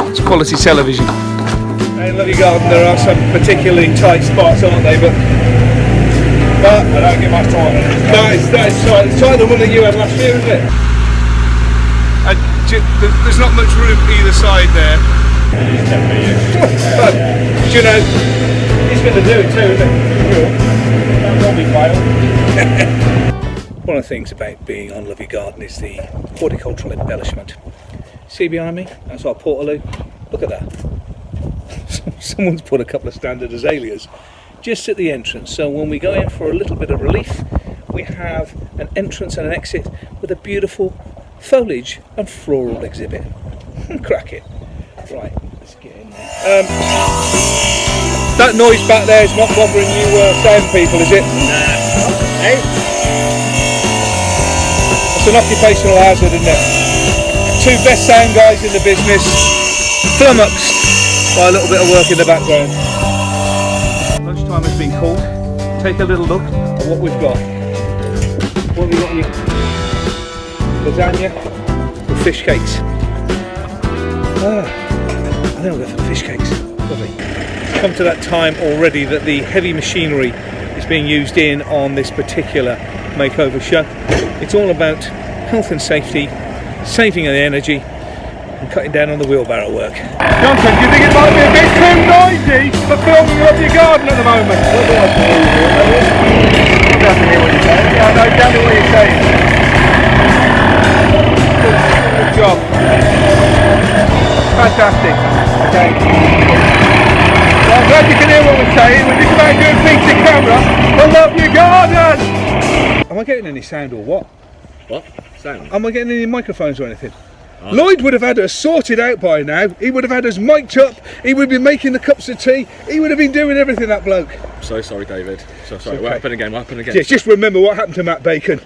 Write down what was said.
It's quality television. In Love Your Garden there are some particularly tight spots, aren't they? But I don't get much time. No, it's tight. It's tighter than one that you had last year, isn't it? There's not much room either side there. But, do you know, he's going to do it too, isn't he? One of the things about being on Love Your Garden is the horticultural embellishment. See behind me? That's our portaloo. Look at that. Someone's put a couple of standard azaleas just at the entrance, so when we go in for a little bit of relief we have an entrance and an exit with a beautiful foliage and floral exhibit. Crack it. Right, let's get in there. That noise back there is not bothering you sound people, is it? Nah. Hey? It's an occupational hazard, isn't it? Two best sound guys in the business flummoxed by a little bit of work in the background. Lunchtime has been called. Take a little look at what we've got. What have we got here? Lasagna with fish cakes. I think I'll go for the fish cakes. Lovely. It's come to that time already that the heavy machinery is being used in on this particular makeover show. It's all about health and safety, saving energy, and cutting down on the wheelbarrow work. Johnson, do you think it might be a bit too noisy for filming Love Your Garden at the moment? I don't hear what you're saying. Yeah, I know exactly what you're saying. Good job. Fantastic. Okay. Well, I'm glad you can hear what we're saying. We're just about doing feature camera for Love Your Garden. Am I getting any sound or what? What? Sound? Am I getting any microphones or anything? Lloyd would have had us sorted out by now. He would have had us mic'd up. He would be making the cups of tea. He would have been doing everything, that bloke. I'm so sorry, David. So sorry. Okay. What happened again? What happened again? Just remember what happened to Matt Bacon.